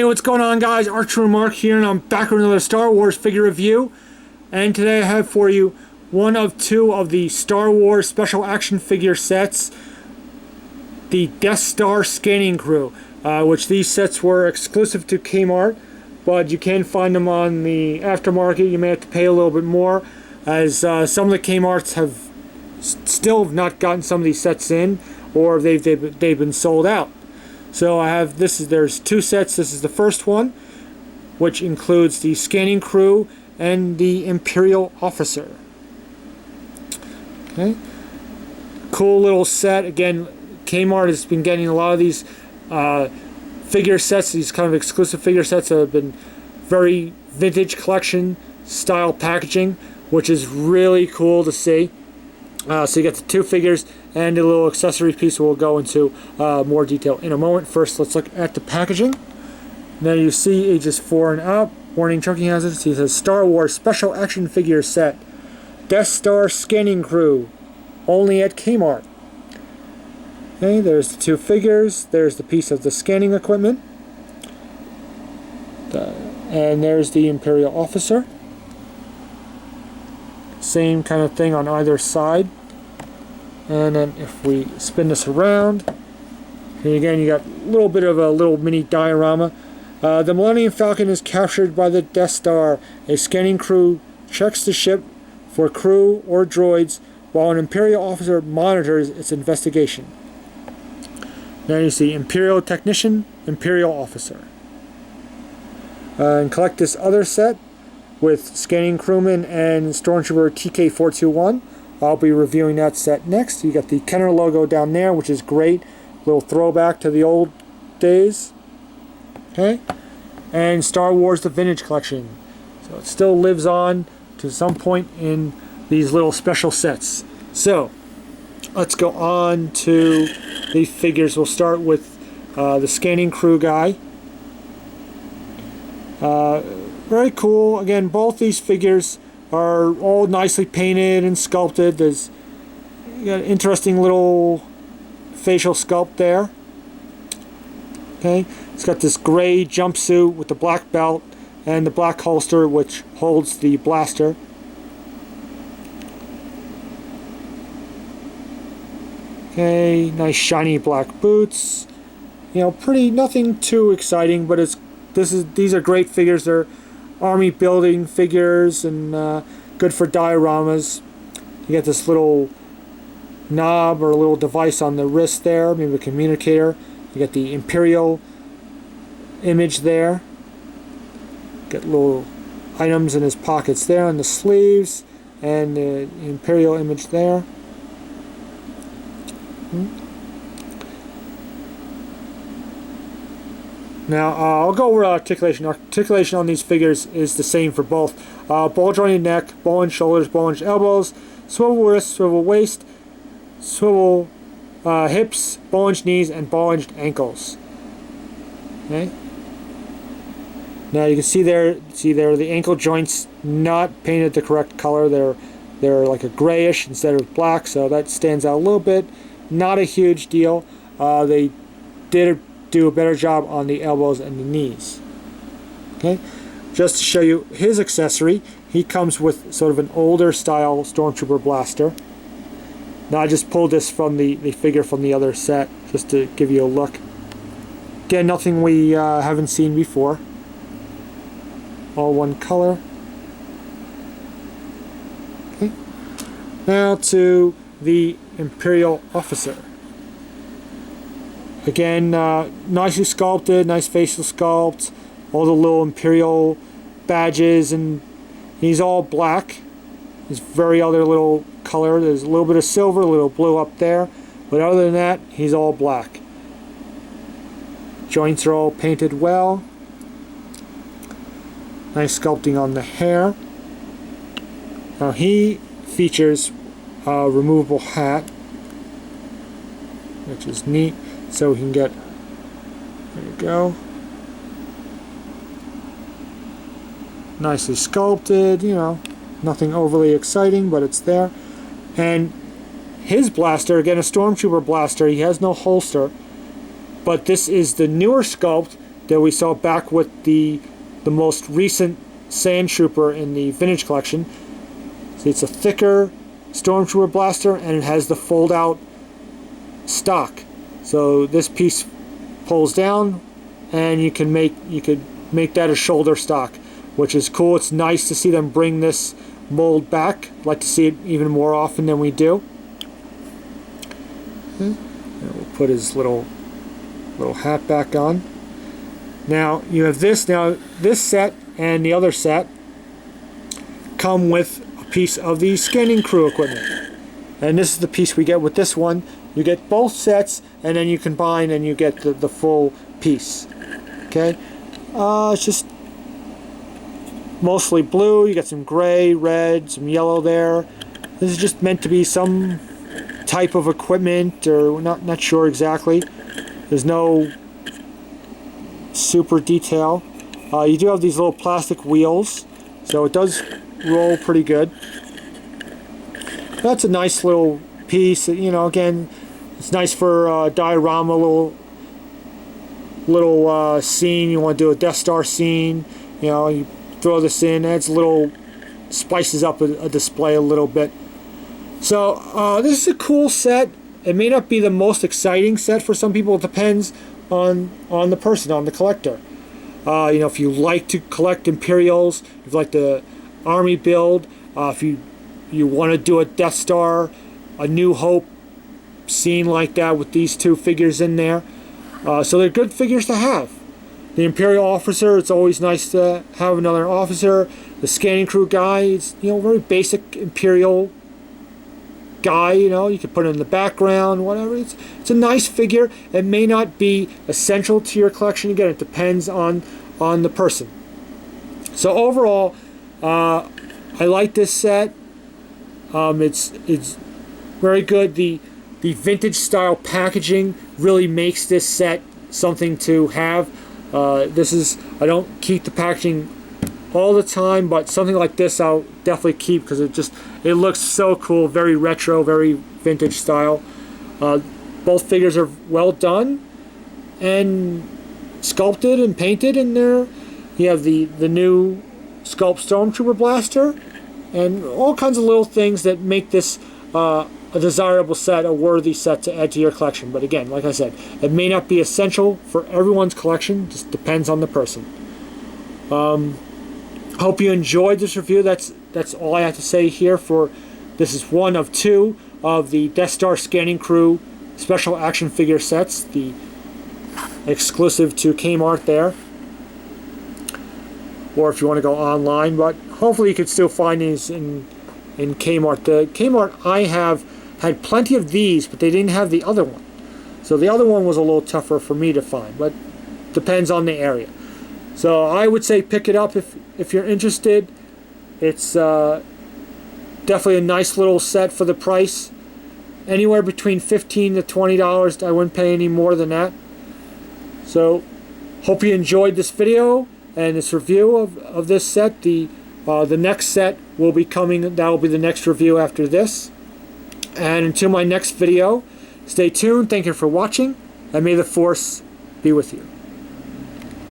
Hey, what's going on, guys? Archer and Mark here, and I'm back with another Star Wars figure review. And today I have for you one of two of the Star Wars special action figure sets, the Death Star Scanning Crew, which these sets were exclusive to K-MART, but you can find them on the aftermarket. You may have to pay a little bit more, as some of the K-MARTs have still not gotten some of these sets in, or they've been sold out. So I have there's two sets. This is the first one, which includes the Scanning Crew and the Imperial Officer. Okay, cool little set. Again, K-MART has been getting a lot of these figure sets, these kind of exclusive figure sets that have been very vintage collection style packaging, which is really cool to see. So you get the two figures and a little accessory piece. We'll go into more detail in a moment. First, let's look at the packaging. Now you see ages 4 and up. Warning: choking hazards. It says Star Wars Special Action Figure Set, Death Star Scanning Crew, only at K-MART. Okay, there's the two figures. There's the piece of the scanning equipment. And there's the Imperial Officer. Same kind of thing on either side. And then if we spin this around, and again you got a little bit of a little mini diorama. The Millennium Falcon is captured by the Death Star. A scanning crew checks the ship for crew or droids, while an Imperial officer monitors its investigation. Now you see Imperial Technician, Imperial Officer. And collect this other set with Scanning Crewman and Stormtrooper TK421. I'll be reviewing that set next. You got the Kenner logo down there, which is great. Little throwback to the old days. Okay, and Star Wars The Vintage Collection. So it still lives on to some point in these little special sets. So let's go on to the figures. We'll start with the Scanning Crew guy. Very cool. Again, both these figures are all nicely painted and sculpted. There's got an interesting little facial sculpt there. Okay, it's got this gray jumpsuit with the black belt and the black holster which holds the blaster. Okay, nice shiny black boots. You know, pretty, nothing too exciting, but these are great figures. They're army building figures and good for dioramas. You get this little knob or a little device on the wrist there, maybe a communicator. You get the Imperial image there. Get little items in his pockets there on the sleeves, and the Imperial image there. Now, I'll go over articulation. Articulation on these figures is the same for both. Ball jointed neck, ball and shoulders, ball and elbows, swivel wrist, swivel waist, swivel hips, ball and knees, and ball and ankles. Okay. Now you can see there the ankle joints not painted the correct color. They're like a grayish instead of black, so that stands out a little bit. Not a huge deal. They did do a better job on the elbows and the knees. Okay, just to show you his accessory, he comes with sort of an older style Stormtrooper blaster. Now I just pulled this from the figure from the other set just to give you a look. Again, nothing we haven't seen before. All one color. Okay. Now to the Imperial Officer. Again, nicely sculpted, nice facial sculpt, all the little Imperial badges, and he's all black. His very other little color, there's a little bit of silver, a little blue up there, but other than that, he's all black. Joints are all painted well. Nice sculpting on the hair. Now he features a removable hat, which is neat. So we can get, there you go, nicely sculpted, you know, nothing overly exciting, but it's there. And his blaster, again a Stormtrooper blaster, he has no holster, but this is the newer sculpt that we saw back with the most recent Sand Trooper in the Vintage Collection. See, it's a thicker Stormtrooper blaster, and it has the fold-out stock. So this piece pulls down, and you could make that a shoulder stock, which is cool. It's nice to see them bring this mold back. I'd like to see it even more often than we do. And we'll put his little hat back on. Now you have this. Now this set and the other set come with a piece of the scanning crew equipment, and this is the piece we get with this one. You get both sets, and then you combine and you get the full piece. Okay, it's just mostly blue. You got some gray, red, some yellow there. This is just meant to be some type of equipment, or we're not sure exactly. There's no super detail. You do have these little plastic wheels, so it does roll pretty good. That's a nice little piece. You know, again, it's nice for diorama, little scene. You want to do a Death Star scene, you know, you throw this in, adds a little, spices up a display a little bit. So this is a cool set. It may not be the most exciting set for some people. It depends on the person, on the collector. You know, if you like to collect Imperials, if you like the Army build, if you want to do a Death Star, a New Hope scene like that with these two figures in there. So they're good figures to have. The Imperial officer, it's always nice to have another officer. The scanning crew guy, it's, you know, very basic Imperial guy, you know, you can put it in the background, whatever. It's a nice figure. It may not be essential to your collection. Again, it depends on the person. So overall, I like this set. It's very good. The vintage style packaging really makes this set something to have. This is, I don't keep the packaging all the time, but something like this I'll definitely keep because it looks so cool, very retro, very vintage style. Both figures are well done and sculpted and painted in there. You have the new Sculpt Stormtrooper blaster and all kinds of little things that make this a desirable set, a worthy set to add to your collection. But again, like I said, it may not be essential for everyone's collection, just depends on the person. Hope you enjoyed this review. That's all I have to say here. This is one of two of the Death Star Scanning Crew special action figure sets, the exclusive to K-MART there, or if you want to go online, but hopefully you could still find these in K-MART. The K-MART I have had plenty of these, but they didn't have the other one. So the other one was a little tougher for me to find, but depends on the area. So I would say pick it up if you're interested. It's definitely a nice little set for the price. Anywhere between $15 to $20. I wouldn't pay any more than that. So hope you enjoyed this video and this review of this set. The next set will be coming. That will be the next review after this. And until my next video, stay tuned. Thank you for watching, and may the Force be with you.